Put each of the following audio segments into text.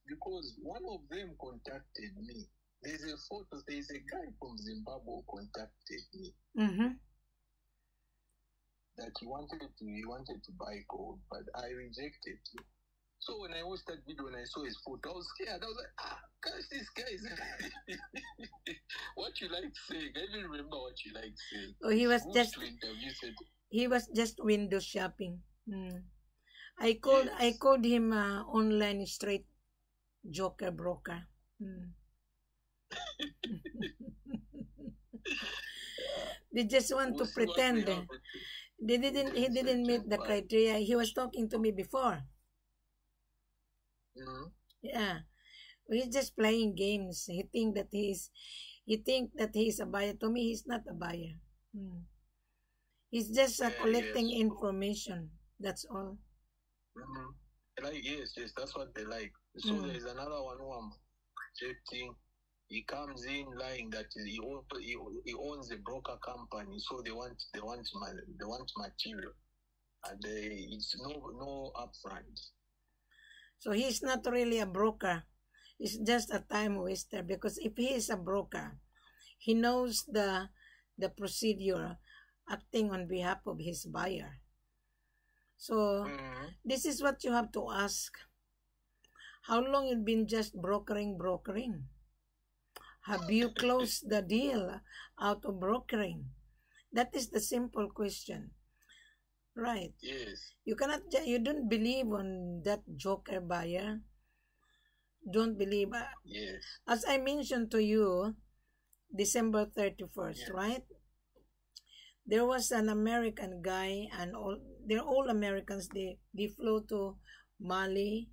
because one of them contacted me. There's a photo. There's a guy from Zimbabwe who contacted me that he wanted to buy gold, but I rejected him. So when I watched that video and I saw his photo, I was scared. I was like, gosh, this guy is what you like saying. I don't remember what you like saying. Oh, he was just window shopping. I called him online straight joker broker. They just want to pretend. He didn't meet the criteria. He was talking to me before. Yeah, he's just playing games. He think that he's a buyer. To me, he's not a buyer. He's just collecting information. That's all. Yes, that's what they like. So there's another one who I'm rejecting. He comes in lying that he owns a broker company, so they want material, and it's no upfront. So he's not really a broker. He's just a time waster, because if he is a broker, he knows the procedure acting on behalf of his buyer. So this is what you have to ask. How long you've been just brokering? Have you closed the deal out of brokering? That is the simple question. Right. Yes. You don't believe on that joker buyer. Don't believe. Yes. As I mentioned to you, December 31st, right? There was an American guy, and they're all Americans. They flew to Mali,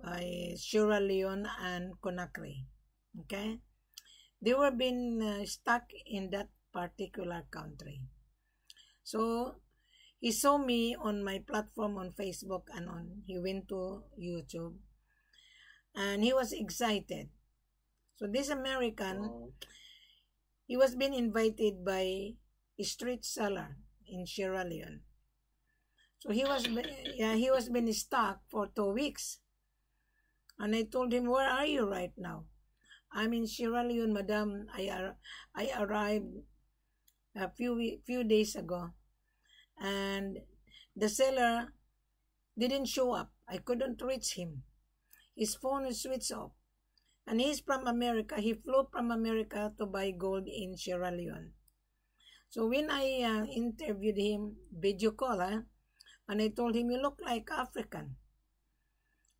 by Sierra Leone, and Conakry. Okay? They were being stuck in that particular country. So he saw me on my platform on Facebook, and he went to YouTube, and he was excited. So this American, he was being invited by a street seller in Sierra Leone. So he was been stuck for 2 weeks. And I told him, where are you right now? I'm in Sierra Leone, madam. I arrived a few days ago, and the seller didn't show up. I couldn't reach him. His phone is switched off, and he's from America. He flew from America to buy gold in Sierra Leone. So when I interviewed him, video call, and I told him, you look like African.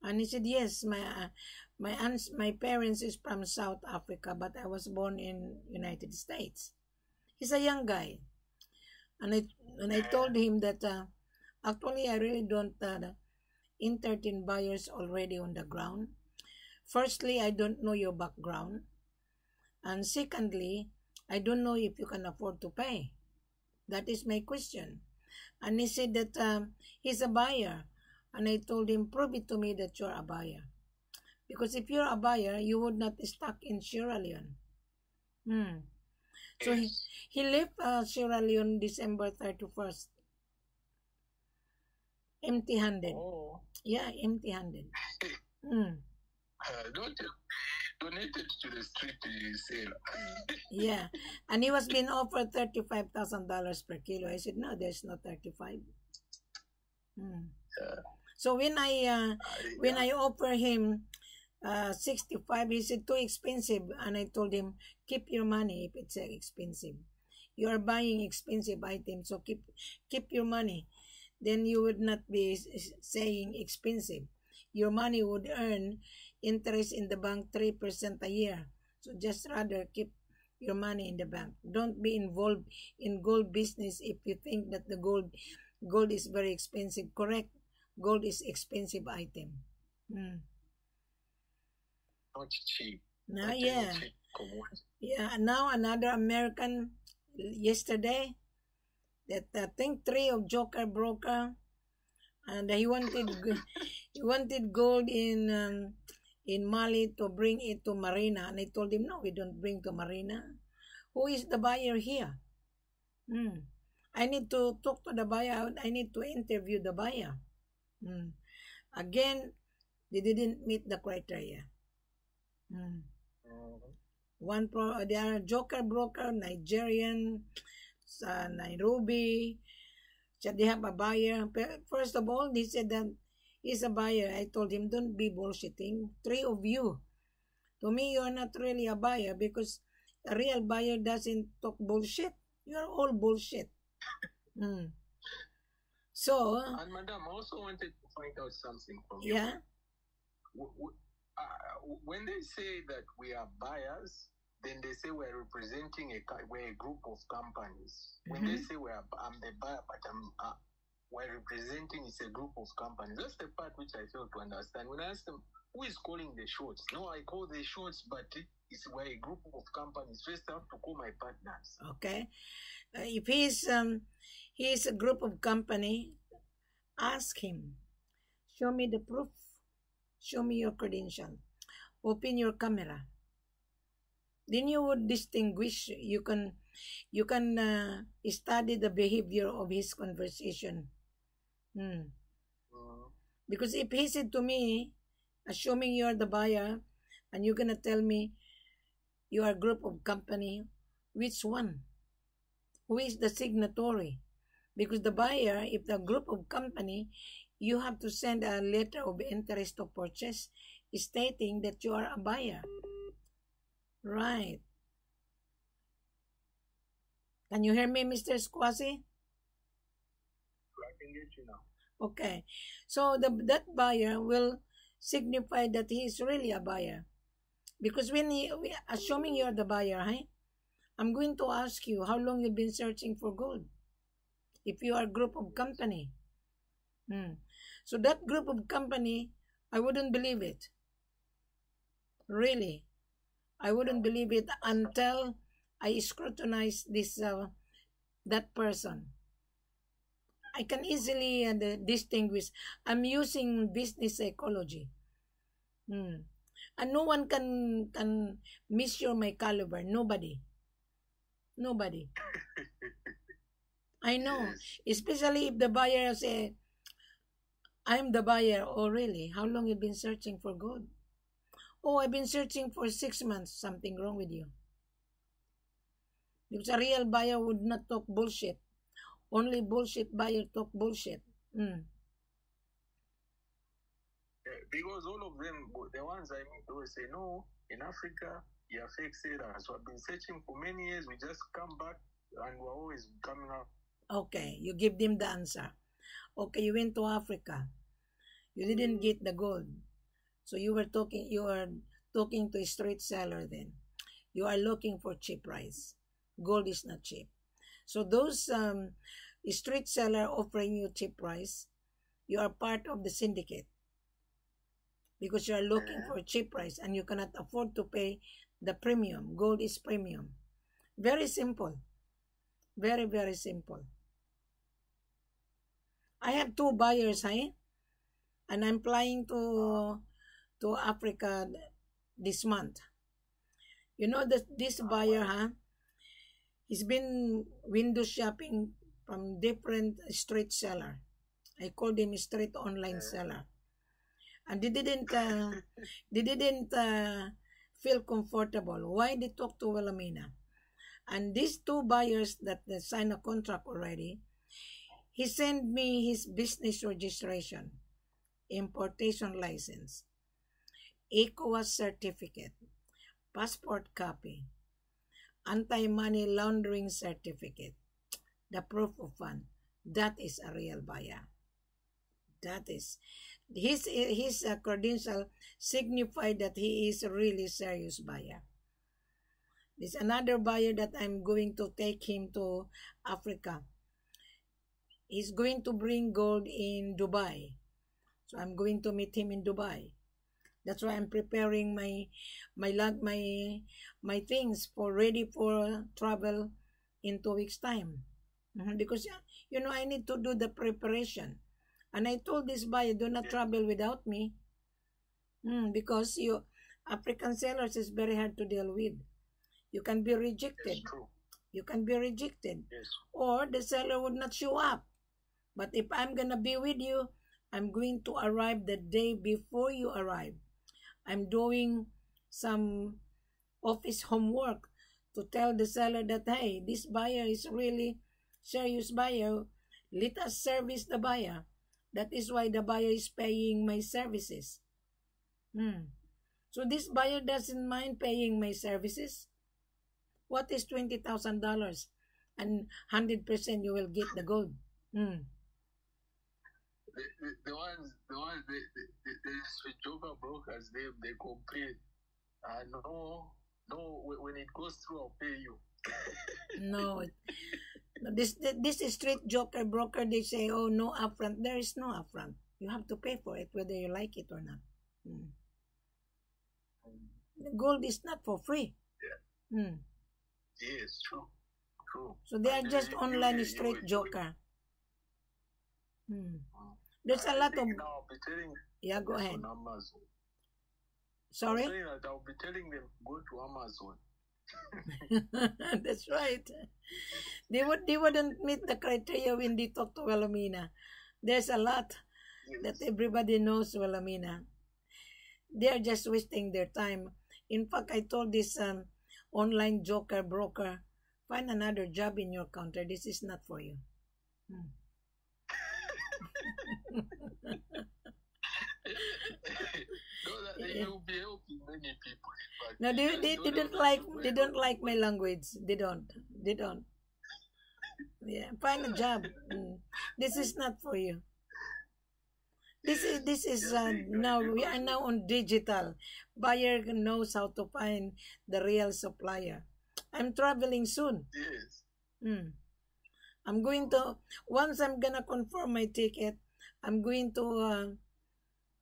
And he said, yes, my parents is from South Africa, but I was born in United States. He's a young guy. And I told him that actually I really don't entertain buyers already on the ground. Firstly, I don't know your background. And secondly, I don't know if you can afford to pay. That is my question. And he said that he's a buyer. And I told him, prove it to me that you're a buyer. Because if you're a buyer, you would not be stuck in Sierra Leone. So he left Sierra Leone December 31st. Empty-handed. Oh. Yeah, empty-handed. Donated to the street sale. Yeah. And he was being offered $35,000 per kilo. I said, no, there's no 35. So when I offer him 65, he said too expensive, and I told him, keep your money if it's expensive. You are buying expensive items, so keep your money. Then you would not be saying expensive. Your money would earn interest in the bank 3% a year. So just rather keep your money in the bank. Don't be involved in gold business if you think that the gold is very expensive. Correct. Gold is expensive item. Not cheap. Now, yeah. Yeah, now another American yesterday that I think 3 of joker broker, and he wanted gold in Mali to bring it to Marina, and I told him, no, we don't bring to Marina. Who is the buyer here? I need to talk to the buyer. I need to interview the buyer. Again, They didn't meet the criteria. Mm. Mm-hmm. They are joker broker, Nigerian, sa Nairobi. So they have a buyer. First of all, he said that he's a buyer. I told him, don't be bullshitting. 3 of you. To me, you're not really a buyer because a real buyer doesn't talk bullshit. You're all bullshit. Mm. So, And Madam, I also wanted to find out something from you. yeah. When they say that we are buyers, then they say we're representing we're a group of companies. When they say I'm the buyer, but we're representing is a group of companies. That's the part which I fail to understand. When I ask them, who is calling the shots? No, I call the shots, but we're a group of companies. First, I have to call my partners. Okay. If he's a group of company, ask him. Show me the proof. Show me your credential. Open your camera. Then you would distinguish. You can study the behavior of his conversation. Because if he said to me, assuming you're the buyer, and you're gonna tell me you are a group of company, which one? Who is the signatory? Because the buyer, if the group of company, you have to send a letter of interest of purchase stating that you are a buyer. Right. Can you hear me, Mr. Squasi? I can get you now. Okay. So that buyer will signify that he is really a buyer. Because assuming you're the buyer, I'm going to ask you how long you've been searching for gold. If you are a group of company. So that group of company, I wouldn't believe it. Really. I wouldn't believe it until I scrutinize that person. I can easily distinguish. I'm using business psychology. And no one can measure my caliber. Nobody. I know. Yes. Especially if the buyer say, I'm the buyer. Oh, really? How long have you been searching for gold? Oh, I've been searching for 6 months. Something wrong with you. Because a real buyer would not talk bullshit. Only bullshit buyer talk bullshit. Because all of them, the ones I meet, always say, no, in Africa, you're fake sellers. So I've been searching for many years. We just come back and we're always coming up. Okay, you give them the answer. Okay, you went to Africa. You didn't get the gold. So you are talking to a street seller then. You are looking for cheap price. Gold is not cheap. So those street seller offering you cheap price, you are part of the syndicate. Because you are looking for a cheap price and you cannot afford to pay the premium. Gold is premium. Very simple. Very, very simple. I have 2 buyers, and I'm flying to Africa this month. You know that this buyer, he's been window shopping from different street seller. I called him a street online seller. And they didn't feel comfortable. Why they talk to Wilhelmina? And these 2 buyers that they signed a contract already, he sent me his business registration, importation license, ECOWAS certificate, passport copy, anti-money laundering certificate, the proof of fund. That is a real buyer. That is his credential signified that he is a really serious buyer. There's another buyer that I'm going to take him to Africa. He's going to bring gold in Dubai. So I'm going to meet him in Dubai. That's why I'm preparing my things ready for travel in 2 weeks time. Because I need to do the preparation. And I told this buyer, do not travel without me. Because African sellers is very hard to deal with. You can be rejected. You can be rejected. Yes. Or the seller would not show up. But if I'm going to be with you, I'm going to arrive the day before you arrive. I'm doing some office homework to tell the seller that, hey, this buyer is really serious buyer. Let us service the buyer. That is why the buyer is paying my services. So this buyer doesn't mind paying my services. What is $20,000? And 100% you will get the gold. The joker brokers, they complain. No, when it goes through, I'll pay you. No, this is street joker broker. They say, oh, no upfront. There is no upfront. You have to pay for it, whether you like it or not. The gold is not for free. Yeah. Yes, true. So they are just online straight joker. There's a lot of... Yeah, go ahead. Sorry? I'll be telling them, go to Amazon. That's right. They wouldn't meet the criteria when they talk to Wilhelmina. There's a lot that everybody knows Wilhelmina. They're just wasting their time. In fact, I told this online joker broker, find another job in your counter. This is not for you. You'll be helping many people. No, they don't like my language. They don't. Yeah, find a job. This is not for you. This is now we are now on digital. Buyer knows how to find the real supplier. I'm traveling soon. Yes. I'm going to, once I'm gonna confirm my ticket, I'm going to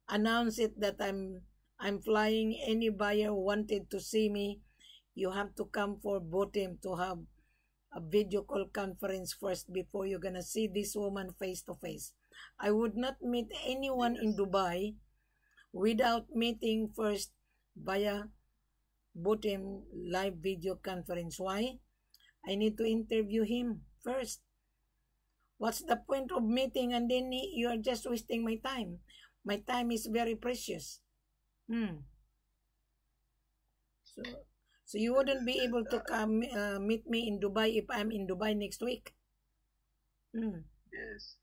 announce it that I'm flying. Any buyer wanted to see me, you have to come for Botim to have a video call conference first before you're gonna see this woman face to face. I would not meet anyone in Dubai without meeting first via Botim live video conference. Why? I need to interview him first. What's the point of meeting and then you are just wasting my time? My time is very precious. So you wouldn't be able to come meet me in Dubai if I'm in Dubai next week. Yes.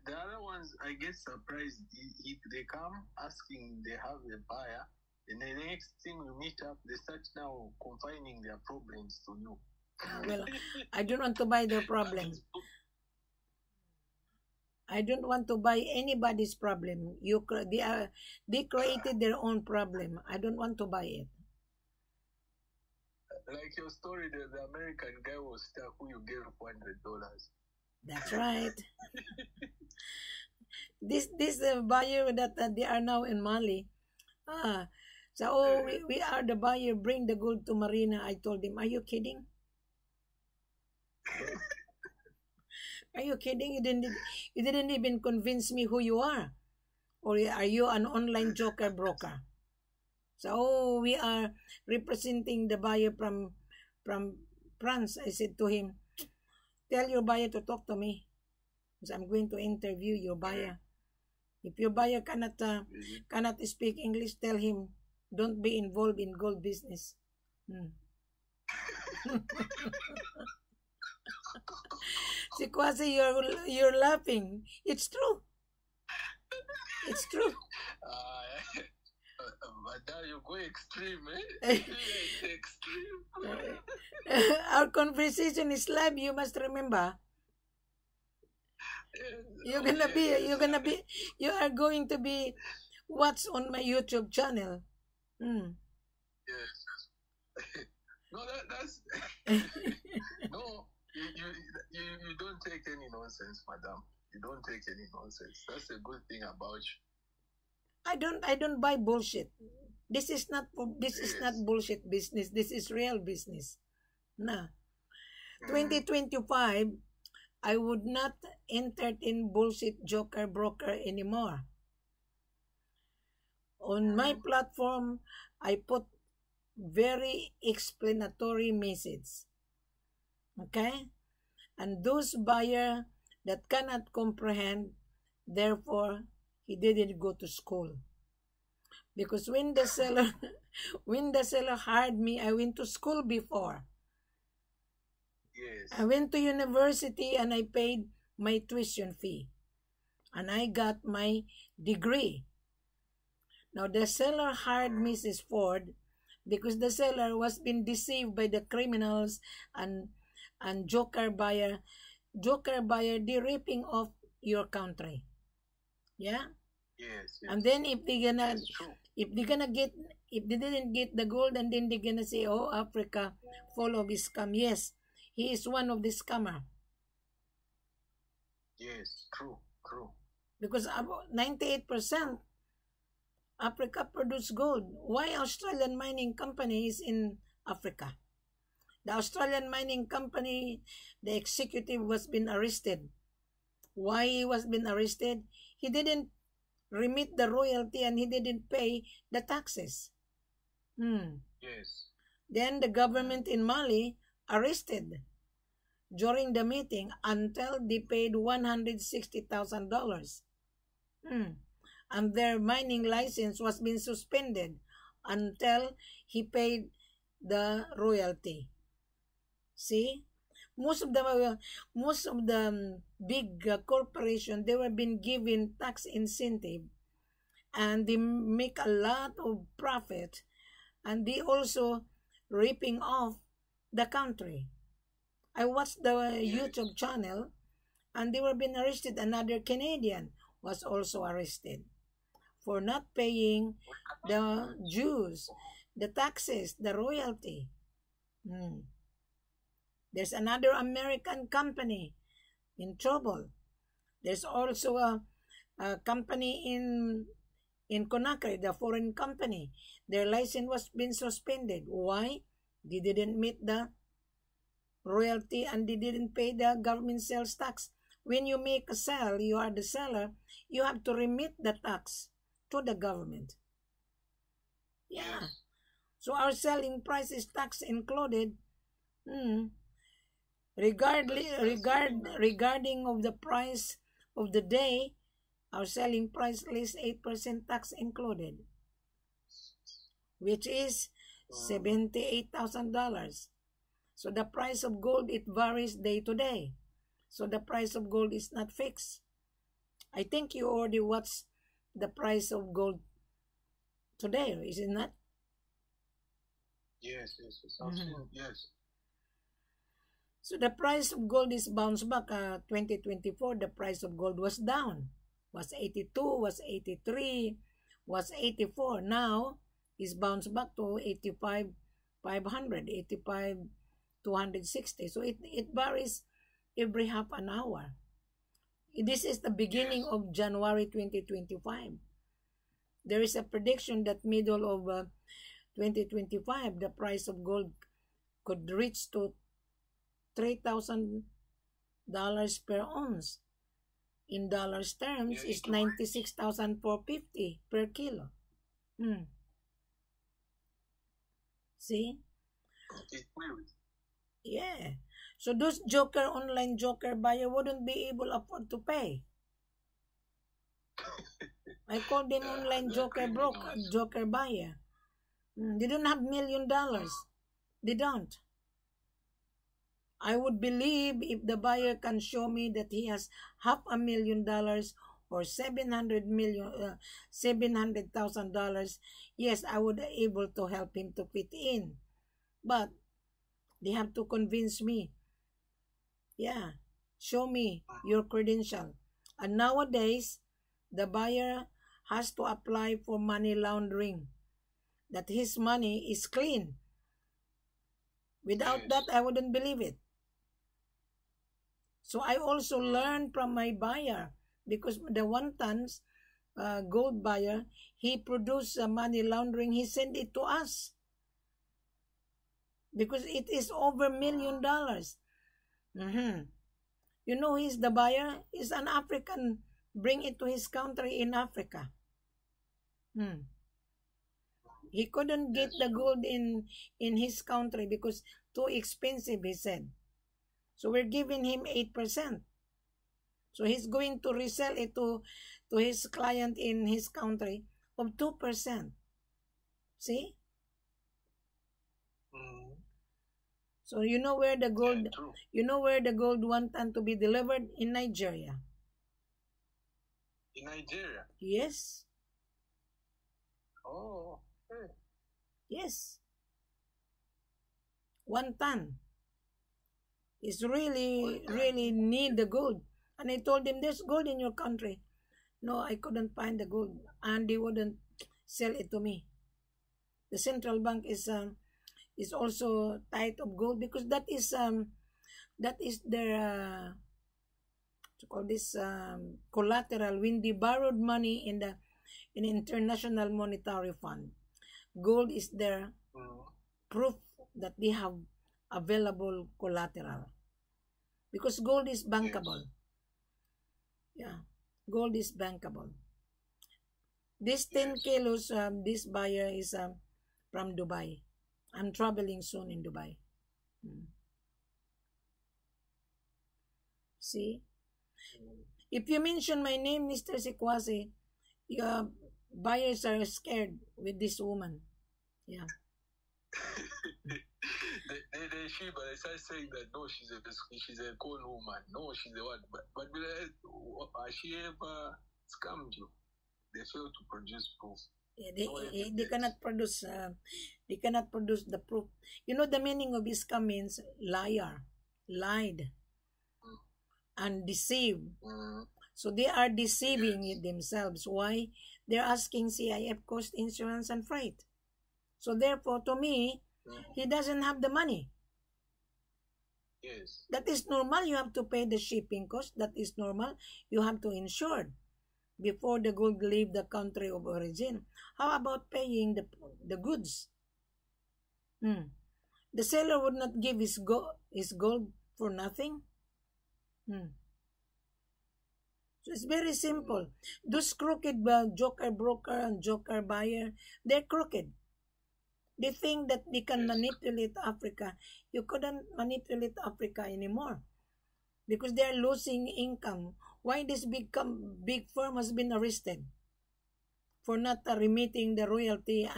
The other ones, I get surprised if they come asking they have a buyer, and the next thing we meet up, they start now confining their problems to you. Well, I don't want to buy their problems. I don't want to buy anybody's problem. They created their own problem. I don't want to buy it. Like your story, the American guy was stuck who you gave $400. That's right. This buyer that they are now in Mali. So we are the buyer. Bring the gold to Marina. I told him, are you kidding? Are you kidding? You didn't even convince me who you are. Or are you an online joker broker? So we are representing the buyer from France. I said to him, tell your buyer to talk to me, because I'm going to interview your buyer. If your buyer cannot speak English, tell him, don't be involved in gold business. Si Kwasi, you're laughing. It's true. It's true. But now you go extreme, eh? Extreme. Our conversation is live. You must remember. You are going to be watched on my YouTube channel. Yes. No, that's no. You don't take any nonsense, madam. You don't take any nonsense. That's a good thing about you. I don't buy bullshit. This is not bullshit business. This is real business. Nah. 2025, I would not entertain bullshit joker broker anymore. On my platform, I put very explanatory message. Okay? And those buyer that cannot comprehend, Therefore, he didn't go to school. Because when the seller hired me, I went to school before. Yes. I went to university and I paid my tuition fee. And I got my degree. Now the seller hired Mrs. Ford because the seller was being deceived by the criminals and joker buyer. Joker buyer, they're ripping off your country. Yeah? Yes. And then if they That's true. if they didn't get the gold, and then they're gonna say, oh, Africa full of scam. Yes, he is one of the scammer. Yes, true. Because about 98% Africa produce gold. Why Australian mining company is in Africa? The Australian mining company, the executive was been arrested. Why he was been arrested? He didn't remit the royalty and he didn't pay the taxes. Yes. Then the government in Mali arrested during the meeting until they paid $160,000. And their mining license was being suspended until he paid the royalty. See, most of the big corporation, they were being given tax incentive, and they make a lot of profit, and they also ripping off the country. I watched the YouTube channel, and they were being arrested. Another Canadian was also arrested for not paying the dues, the taxes, the royalty. There's another American company in trouble. There's also a company in Conakry, the foreign company. Their license was been suspended. Why? They didn't meet the royalty and they didn't pay the government sales tax. When you make a sale, you are the seller, you have to remit the tax to the government. Yeah. So our selling price is tax included. Regarding of the price of the day, our selling price is 8% tax included, which is $78,000. So the price of gold, it varies day to day. So the price of gold is not fixed. I think you already watched the price of gold today, is it not? Yes. Yes. So the price of gold is bounced back. 2024, the price of gold was down. Was 82, was 83, was 84. Now, is bounced back to 85,500, 85,260. So it varies every half an hour. This is the beginning of January 2025. There is a prediction that middle of 2025, the price of gold could reach to $3,000 per ounce. In dollars terms, is $96,450 per kilo. See? Yeah. So those online joker buyer wouldn't be able to afford to pay. I call them online joker buyer. They don't have $1 million. They don't. I would believe if the buyer can show me that he has $500,000 or $700,000, yes, I would be able to help him to fit in. But they have to convince me. Yeah, show me your credential. And nowadays, the buyer has to apply for money laundering, that his money is clean. Without that, I wouldn't believe it. So I also learned from my buyer, because the 1 tons gold buyer, he produced money laundering. He sent it to us because it is over $1 million. You know, he's the buyer. He's an African. Bring it to his country in Africa. He couldn't get the gold in his country because too expensive, he said. So we're giving him 8%. So he's going to resell it to his client in his country of 2%. See? So you know where the gold, you know where the gold 1 ton to be delivered? In Nigeria. In Nigeria? Yes. Oh, okay. Yes. 1 ton. Is really, really need the gold. And I told him, there's gold in your country. No, I couldn't find the gold. And they wouldn't sell it to me. The central bank is also tight of gold because that is their to call this collateral when they borrowed money in the International Monetary Fund. Gold is their proof that they have available collateral because gold is bankable. Yeah, gold is bankable. This 10 kilos, this buyer is from Dubai. I'm traveling soon in Dubai. See? If you mention my name, Mr. Sekwasi, your buyers are scared with this woman. Yeah. they start saying that no, she's a cold woman. No, she's a what? But has she ever scammed you? They fail to produce proof. Yeah, they cannot produce. They cannot produce the proof. You know the meaning of scam means liar, lied, and deceived. So they are deceiving themselves. Why? They're asking CIF cost, insurance, and freight. So therefore, to me, he doesn't have the money. Yes. That is normal. You have to pay the shipping cost. That is normal. You have to insure before the gold leave the country of origin. How about paying the goods? The seller would not give his gold for nothing. So it's very simple. Those crooked joker broker and joker buyer, they're crooked. They think that they can manipulate Africa. You couldn't manipulate Africa anymore because they're losing income. Why this big firm has been arrested for not remitting the royalty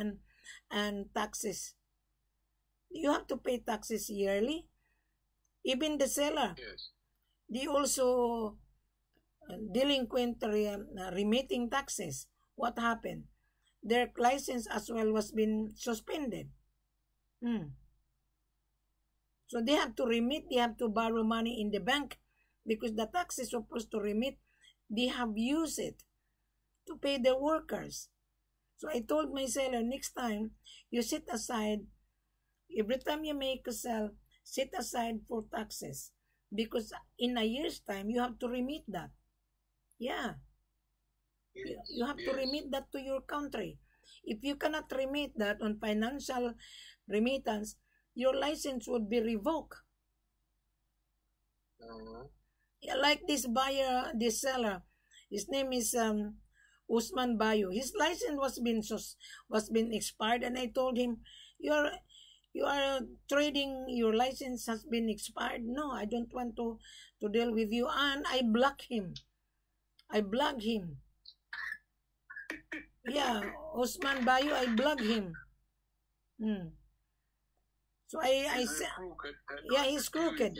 and taxes? You have to pay taxes yearly. Even the seller, they also delinquent remitting taxes. What happened? Their license as well was been suspended. So they have to remit. They have to borrow money in the bank because the tax is supposed to remit. They have used it to pay the workers. So I told my seller, next time you set aside, every time you make a sale, set aside for taxes because in a year's time you have to remit that. Yeah. You have to remit that to your country. If you cannot remit that on financial remittance, your license would be revoked. Yeah, like this buyer, this seller, his name is Usman Bayo. His license was been expired, and I told him, you are trading. Your license has been expired. No, I don't want to deal with you, and I block him. I block him. Yeah, Usman Bayo, I block him. So I said, yeah, he's crooked.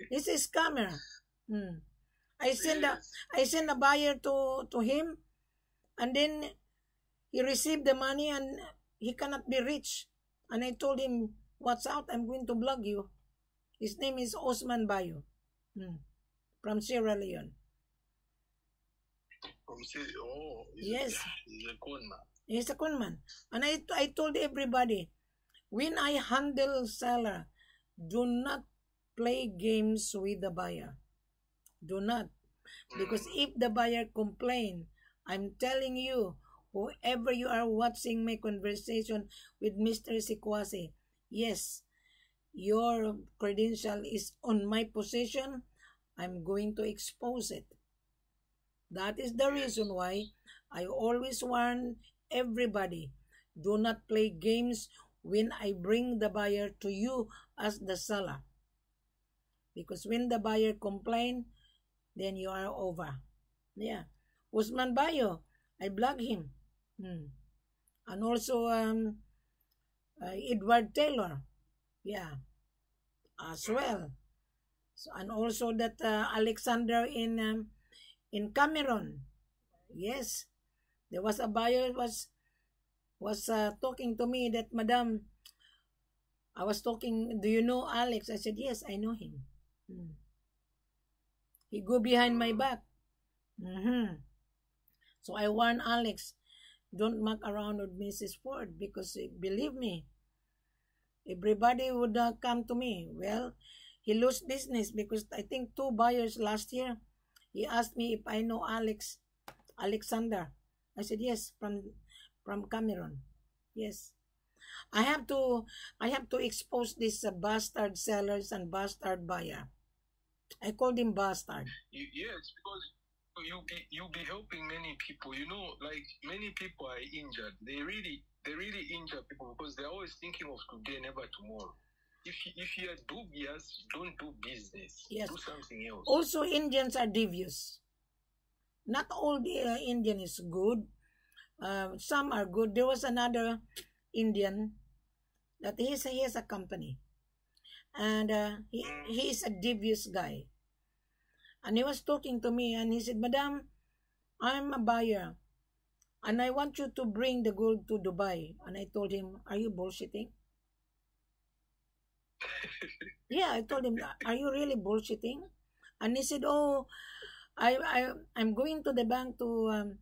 He's a scammer. I send a buyer to him, and then he received the money and he cannot be reached. And I told him, "What's out? I'm going to block you." His name is Osman Bayo, from Sierra Leone. Yes, he's a conman. He's a conman. And I told everybody, when I handle seller, do not play games with the buyer. Do not. Because if the buyer complain, I'm telling you, whoever you are watching my conversation with Mr. Sekwasi, yes, your credential is on my possession. I'm going to expose it. That is the reason why I always warn everybody, do not play games when I bring the buyer to you as the seller. Because when the buyer complain, then you are over. Yeah. Usman Bayo, I block him. Hmm. And also Edward Taylor, yeah, as well. So, and also that Alexander in Cameroon, yes, there was a buyer was talking to me that, Madam, I was talking, do you know Alex? I said, yes, I know him. Hmm. He go behind my back. Mm-hmm. So I warn Alex, don't muck around with Mrs. Ford, because believe me, everybody would come to me. Well, he lost business because I think 2 buyers last year. He asked me if I know Alexander. I said yes, from Cameroon. Yes. I have to expose these bastard sellers and bastard buyer. I called him bastard. Yes, because you'll be helping many people. You know, like many people are injured. They really injure people because they're always thinking of today, never tomorrow. If you are dubious, don't do business. Yes. Do something else. Also, Indians are devious. Not all the Indian is good. Some are good. There was another Indian that he has a company, and he is a devious guy. And he was talking to me, and he said, Madam, I'm a buyer, and I want you to bring the gold to Dubai. And I told him, are you bullshitting? Yeah, I told him, are you really bullshitting? And he said, oh, I'm going to the bank to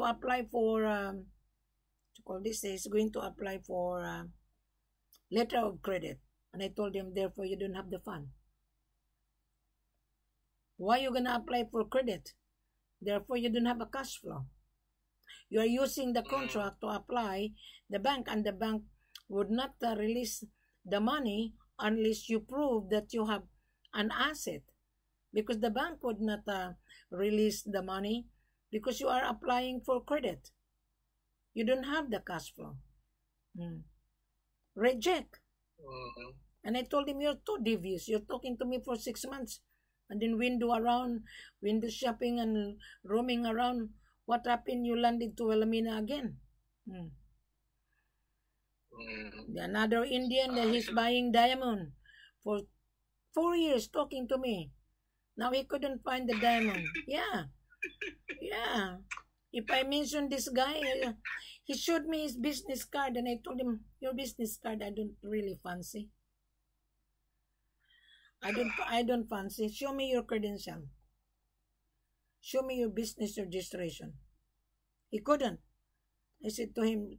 apply for to call this. He's going to apply for letter of credit. And I told him, therefore you don't have the fund. Why you gonna apply for credit? Therefore you don't have a cash flow. You are using the contract to apply the bank, and the bank would not release the money unless you prove that you have an asset, because the bank would not release the money because you are applying for credit. You don't have the cash flow. Reject. And I told him, you're too devious. You're talking to me for 6 months and then window shopping and roaming around. What happened? You landed to Wilhelmina again. Another Indian that he's buying diamond for 4 years, talking to me. Now he couldn't find the diamond. Yeah. If I mention this guy, he showed me his business card, and I told him, your business card I don't really fancy. I don't fancy. Show me your credential. Show me your business registration. He couldn't. I said to him,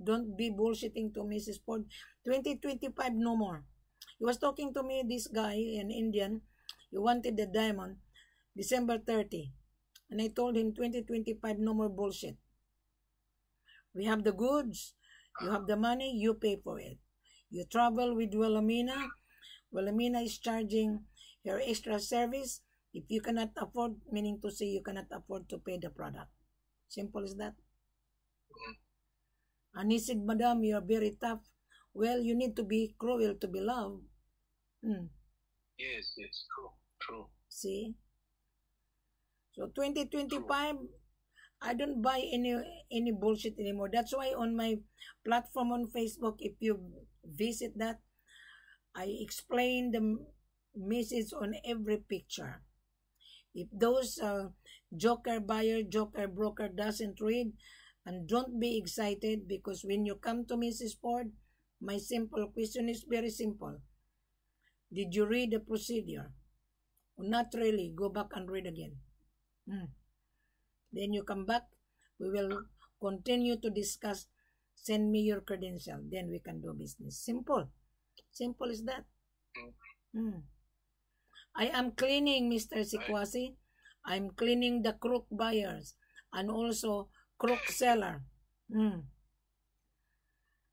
don't be bullshitting to Mrs. Ford. 2025, no more. He was talking to me, this guy, an Indian. He wanted the diamond December 30. And I told him, 2025, no more bullshit. We have the goods. You have the money. You pay for it. You travel with Wilhelmina. Wilhelmina is charging your extra service. If you cannot afford, meaning to say you cannot afford to pay the product. Simple as that. And he said, Madam, you are very tough. Well, you need to be cruel to be loved. Yes, true. See? So 2025, I don't buy any bullshit anymore. That's why on my platform on Facebook, if you visit that, I explain the message on every picture. If those joker buyer, joker broker doesn't read, and don't be excited, because when you come to Mrs. Ford, my simple question is very simple. Did you read the procedure? Not really. Go back and read again. Then you come back. We will continue to discuss. Send me your credential. Then we can do business. Simple. Simple as that. I am cleaning, Mr. Sikwasi. I'm cleaning the crook buyers and also crook seller.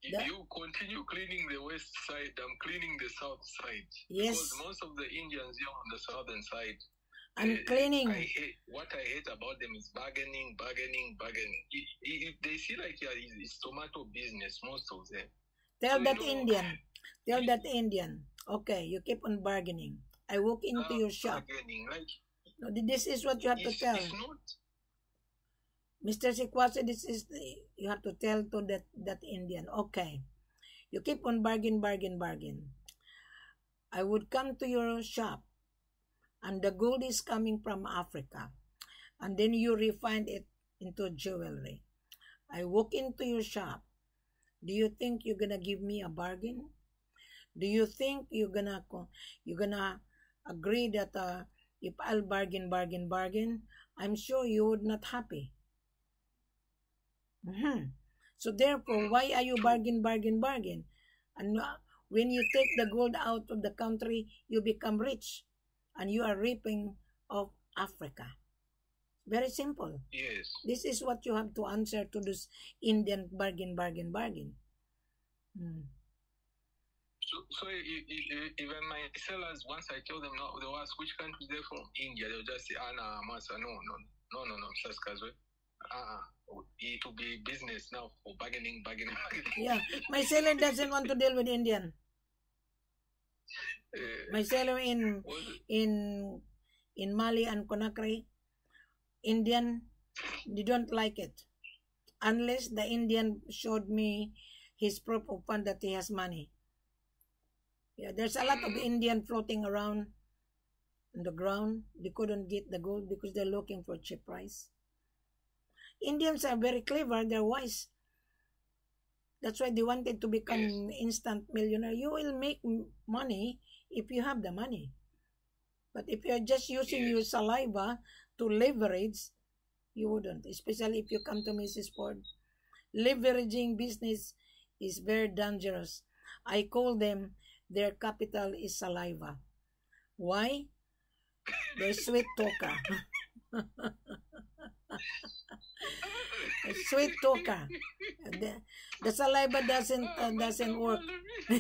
If you continue cleaning the west side, I'm cleaning the south side. Yes. Because most of the Indians here on the southern side, I'm cleaning. What I hate about them is bargaining. They see like it's tomato business, most of them. Tell that Indian. Okay, you keep on bargaining. I walk into your shop. Bargaining, like No, this is what you have to tell. If not, Mr. Sikwase, you have to tell to that Indian, okay, you keep on bargain. I would come to your shop and the gold is coming from Africa and then you refine it into jewelry. I walk into your shop. Do you think you're gonna give me a bargain? Do you think you're gonna agree that if I'll bargain, I'm sure you would not happy. So therefore, why are you bargain? And when you take the gold out of the country, you become rich, and you are reaping of Africa. Very simple. yes. This is what you have to answer to this Indian bargain. So even my sellers, once I tell them no, they'll ask which country they're from. India. They'll just say, "Anna, Masa, no, Saskazwe. It will be business now for bargaining. Yeah, my seller doesn't want to deal with Indian. My seller in Mali and Conakry, Indian, they don't like it unless the Indian showed me his proof of fund that he has money. Yeah, there's a lot of Indian floating around on the ground. They couldn't get the gold because they're looking for cheap price. Indians are very clever. They're wise. That's why they wanted to become instant millionaire. You will make money if you have the money. But if you're just using your saliva to leverage, you wouldn't. Especially if you come to Mrs. Ford. Leveraging business is very dangerous. I call them, their capital is saliva. Why? They're sweet talker. Sweet talker. The saliva doesn't work. I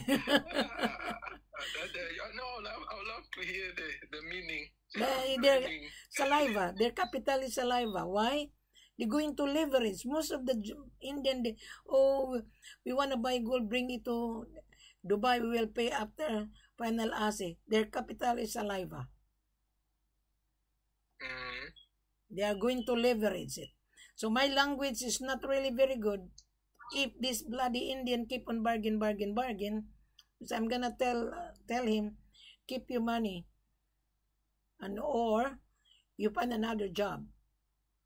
would love to hear the meaning. Their saliva. Their capital is saliva. Why? They're going to leverage. Most of the Indian, we want to buy gold, bring it to Dubai, we will pay after final assay. Their capital is saliva. They are going to leverage it. So my language is not really very good. If this bloody Indian keep on bargain, so I'm gonna tell him, keep your money, and or you find another job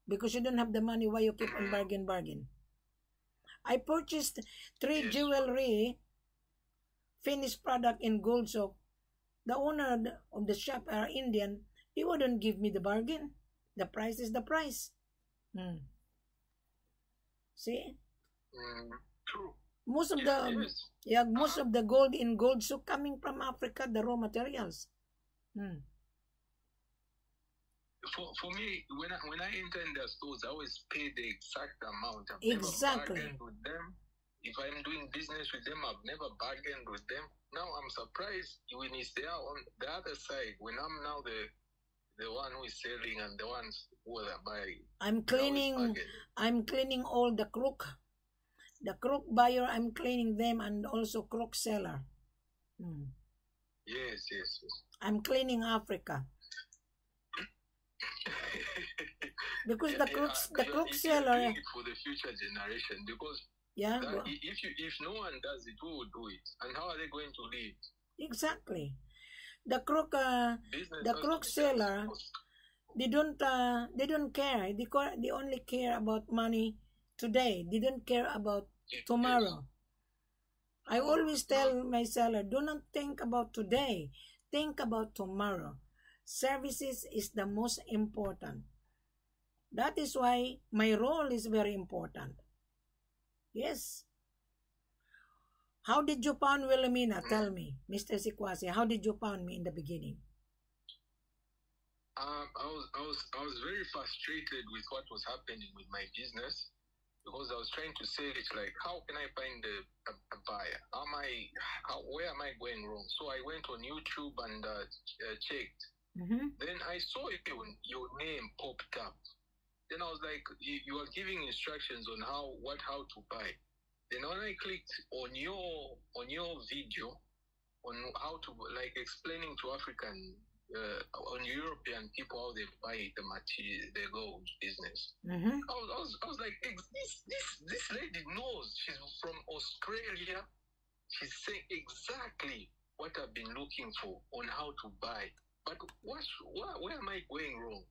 because you don't have the money. Why you keep on bargain? I purchased 3 jewelry finished product in gold soap. The owner of the shop are Indian. He wouldn't give me the bargain. The price is the price. See? True. Most of most of the gold in gold soap coming from Africa, the raw materials. For me, when I enter in their stores, I always pay the exact amount. I've Exactly. never bargained with them. If I'm doing business with them, I've never bargained with them. Now I'm surprised when it's there on the other side. When I'm now the one who is selling and the ones who are buying. I'm cleaning all the crook. The crook buyer, I'm cleaning them, and also crook seller. Yes. I'm cleaning Africa. Because the crook seller. Doing it for the future generation, because if no one does it, who will do it? And how are they going to live? Exactly. The crook seller, they don't care. They only care about money today. They don't care about tomorrow. I always tell my seller, do not think about today. Think about tomorrow. Services is the most important. That is why my role is very important. Yes. How did you found Wilhelmina? Tell me, Mr. Sikwase, how did you found me in the beginning? I was very frustrated with what was happening with my business, because I was trying to say it like, how can I find a buyer? Where am I going wrong? So I went on YouTube and checked. Then I saw your name popped up. Then I was like, you are giving instructions on how to buy. Then when I clicked on your video on how to, like, explaining to African on European people how they buy the material, the gold business. Mm-hmm. I was like, this lady knows. She's from Australia. She's saying exactly what I've been looking for on how to buy. But where am I going wrong?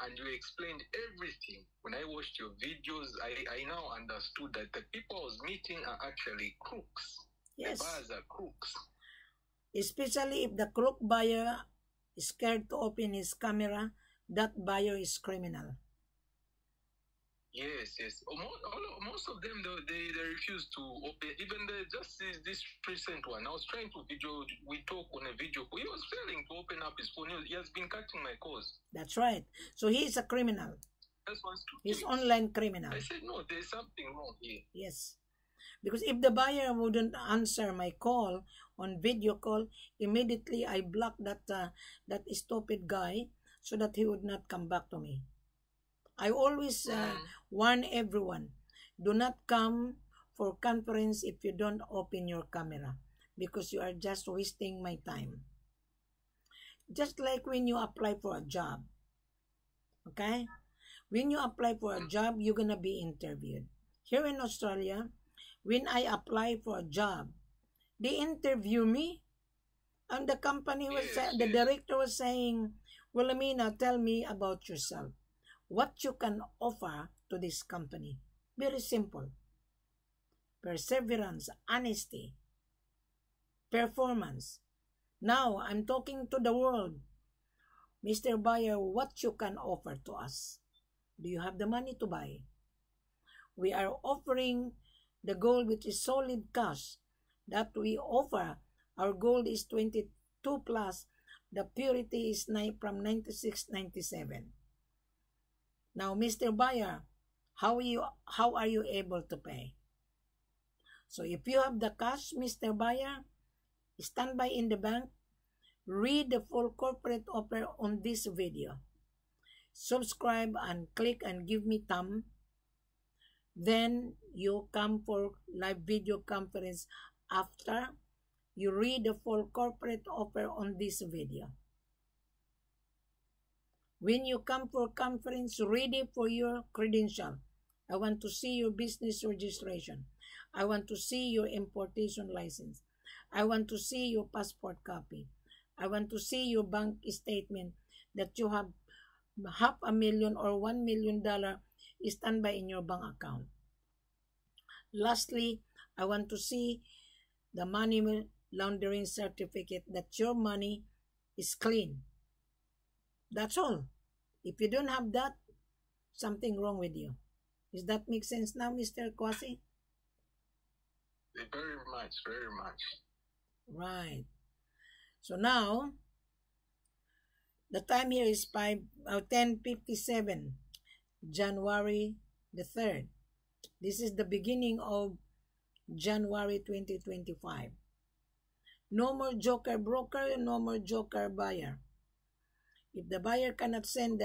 And you explained everything. When I watched your videos, I now understood that the people I was meeting are actually crooks. Yes. The buyers are crooks. Especially if the crook buyer is scared to open his camera, that buyer is criminal. Yes. Most of them, they refuse to open. Even this recent one, I was trying to we talk on a video. He was failing to open up his phone. He has been cutting my calls. That's right. So he is a criminal. He's online criminal. I said, no, there's something wrong here. Yes. Because if the buyer wouldn't answer my call on video call, immediately I block that stupid guy so that he would not come back to me. I always warn everyone, do not come for conference if you don't open your camera because you are just wasting my time. Just like when you apply for a job, okay? When you apply for a job, you're gonna be interviewed. Here in Australia, when I apply for a job, they interview me, and the company was the director was saying, "Well, Amina, tell me about yourself. What you can offer to this company?" Very simple. Perseverance, honesty, performance. Now, I'm talking to the world. Mr. Buyer, what you can offer to us? Do you have the money to buy? We are offering the gold which is solid cash that we offer. Our gold is 22 plus. The purity is from 96, 97. Now, Mr. Buyer, how are you able to pay? So if you have the cash, Mr. Buyer, stand by in the bank, read the full corporate offer on this video. Subscribe and click and give me thumb. Then you come for live video conference after you read the full corporate offer on this video. When you come for conference, ready for your credential. I want to see your business registration. I want to see your importation license. I want to see your passport copy. I want to see your bank statement that you have $500,000 or $1 million standby in your bank account. Lastly, I want to see the money laundering certificate that your money is clean. That's all. If you don't have that, something wrong with you. Does that make sense now, Mr. Kwasi? Very much, very much. Right. So now, the time here is 10:57, January the 3rd. This is the beginning of January 2025. No more joker broker, no more joker buyer. If the buyer cannot send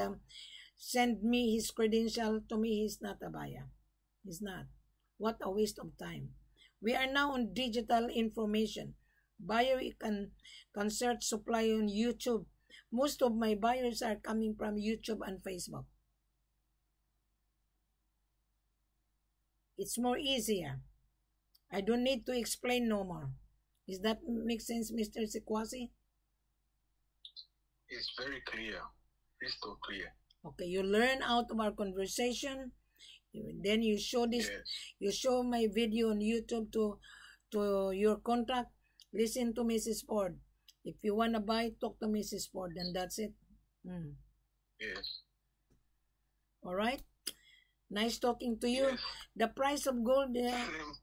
me his credential, to me he's not a buyer. He's not. What a waste of time. We are now on digital information. Buyer can search supply on YouTube. Most of my buyers are coming from YouTube and Facebook. It's more easier. I don't need to explain no more. Does that make sense, Mr. Sekwasi? It's very clear. Crystal clear. Okay, you learn out of our conversation. Then you show this. Yes. You show my video on YouTube to your contact. Listen to Mrs. Ford. If you want to buy, talk to Mrs. Ford, and that's it. Yes. All right. Nice talking to you. Yes. The price of gold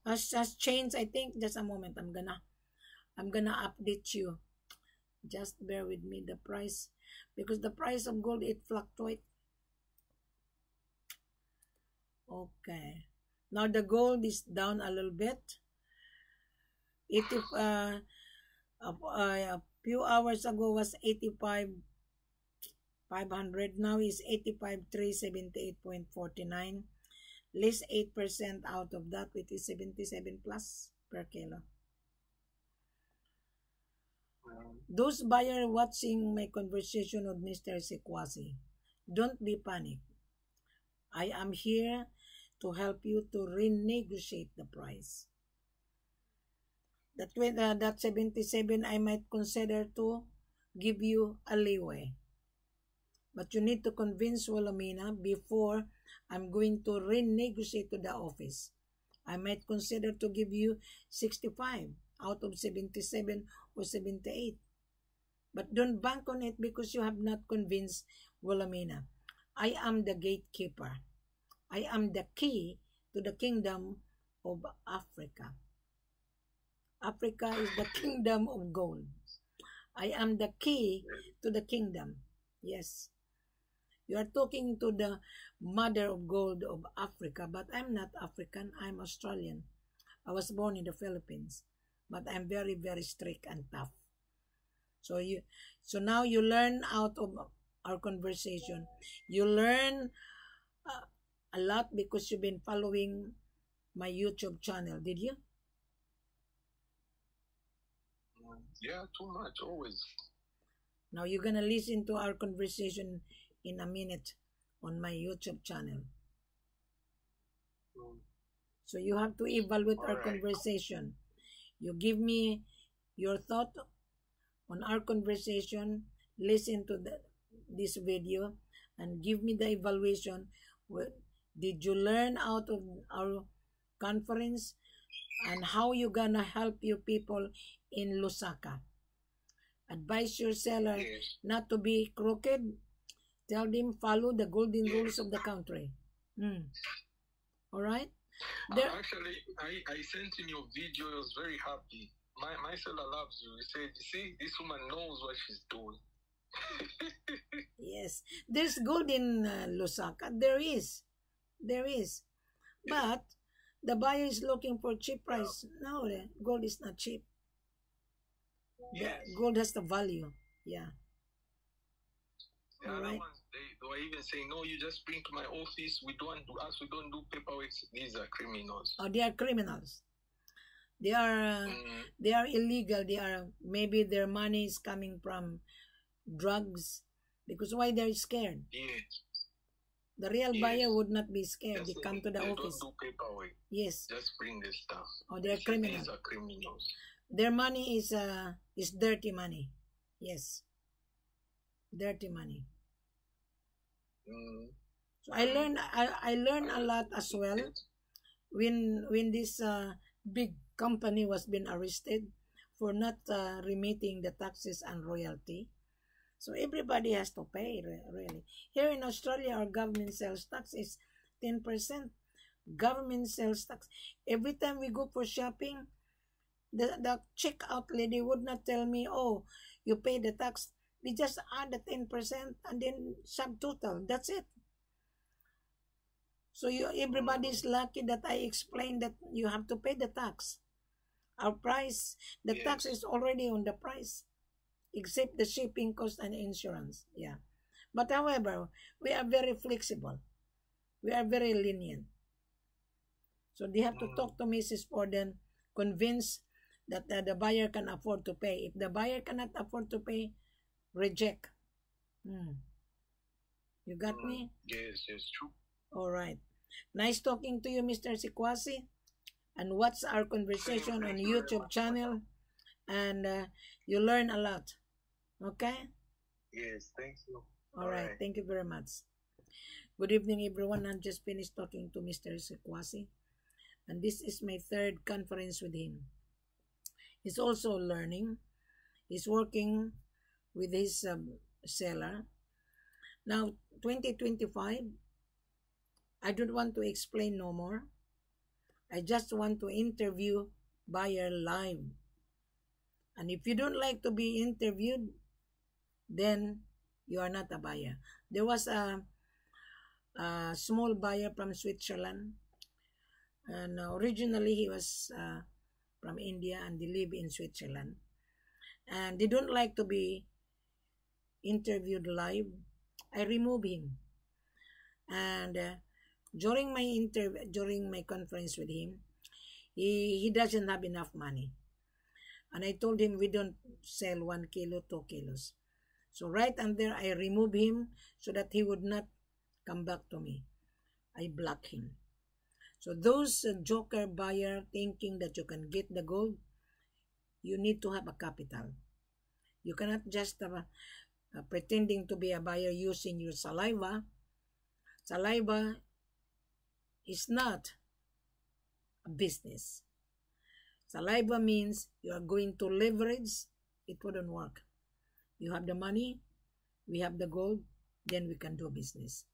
has changed. I think just a moment. I'm gonna update you. Just bear with me. The price, because the price of gold, it fluctuates. Okay. Now the gold is down a little bit. A few hours ago was 85,500. Now is 85,378.49. Less 8% out of that, which is 77 plus per kilo. Those buyer watching my conversation with Mr. Sekwasi, don't be panicked. I am here to help you to renegotiate the price. That 77, I might consider to give you a leeway. But you need to convince Wilhelmina before I'm going to renegotiate to the office. I might consider to give you 65 out of 77 or 78. But don't bank on it because you have not convinced Wilhelmina. I am the gatekeeper. I am the key to the kingdom of Africa. Africa is the kingdom of gold. I am the key to the kingdom. Yes. You are talking to the mother of gold of Africa, but I'm not African. I'm Australian. I was born in the Philippines, but I'm very, very strict and tough. So now you learn out of our conversation. You learn a lot because you've been following my YouTube channel. Did you? Yeah, too much, always. Now you're gonna listen to our conversation in a minute on my YouTube channel. So you have to evaluate our conversation. You give me your thought on our conversation, listen to this video, and give me the evaluation. Did you learn out of our conference, and how you gonna help your people in Lusaka? Advise your seller not to be crooked. Tell them follow the golden rules of the country. All right? Actually, I sent in your video. I was very happy. My seller loves you. He said, see, this woman knows what she's doing. Yes. There's gold in Lusaka. There is. But the buyer is looking for cheap price. No, gold is not cheap. Yes. Gold has the value. Yeah. The other ones, they were even saying, no, you just bring to my office. We don't do paperwork. These are criminals. Oh, they are criminals. They are illegal. Maybe their money is coming from drugs. Because why they're scared? Yes. The real buyer would not be scared. They come to the office. Don't do paperwork. Yes. Just bring the stuff. Oh, they're criminals. These are criminals. Their money is dirty money. Yes. Dirty money. So I learned a lot as well when this big company was being arrested for not remitting the taxes and royalty. So everybody has to pay, really. Here in Australia, our government sales tax is 10%. Government sales tax. Every time we go for shopping, the checkout lady would not tell me, oh, you pay the tax. We just add the 10% and then subtotal. That's it. So everybody's lucky that I explained that you have to pay the tax. Our price, the tax is already on the price, except the shipping cost and insurance. Yeah. But however, we are very flexible. We are very lenient. So they have to talk to Mrs. Forden, convince that the buyer can afford to pay. If the buyer cannot afford to pay, reject. You got me? Yes, true. All right. Nice talking to you, Mr. Sekwasi. And watch our conversation on YouTube channel. And you learn a lot. Okay? Yes, thank you. All right. Thank you very much. Good evening, everyone. I just finished talking to Mr. Sekwasi. And this is my third conference with him. He's also learning. He's working with his seller. Now, 2025, I don't want to explain no more. I just want to interview buyer live. And if you don't like to be interviewed, then you are not a buyer. There was a small buyer from Switzerland. And originally he was from India and they live in Switzerland. And they don't like to be interviewed live. I remove him. And during my conference with him, he doesn't have enough money. And I told him we don't sell 1 kilo, 2 kilos. So right under, I remove him so that he would not come back to me. I block him. So those joker buyer thinking that you can get the gold, you need to have a capital. You cannot just pretending to be a buyer using your saliva. Saliva is not a business. Saliva means you are going to leverage. It wouldn't work. You have the money, we have the gold, then we can do business.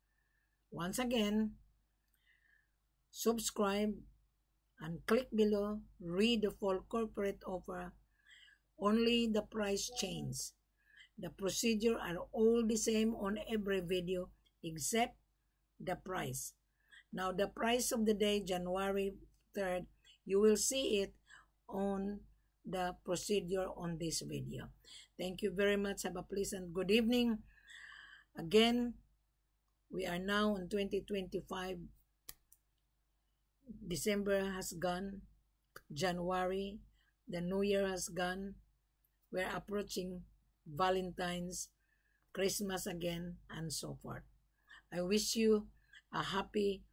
Once again, subscribe and click below, read the full corporate offer. Only the price change. The procedure are all the same on every video except the price. Now the price of the day, January 3rd, you will see it on the procedure on this video. Thank you very much. Have a pleasant good evening. Again, we are now in 2025. December has gone. January, the New Year has gone. We're approaching Valentine's, Christmas again, and so forth. I wish you a happy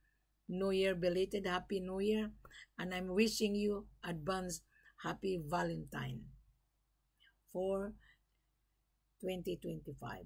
New Year, belated Happy New Year, and I'm wishing you advance Happy Valentine for 2025.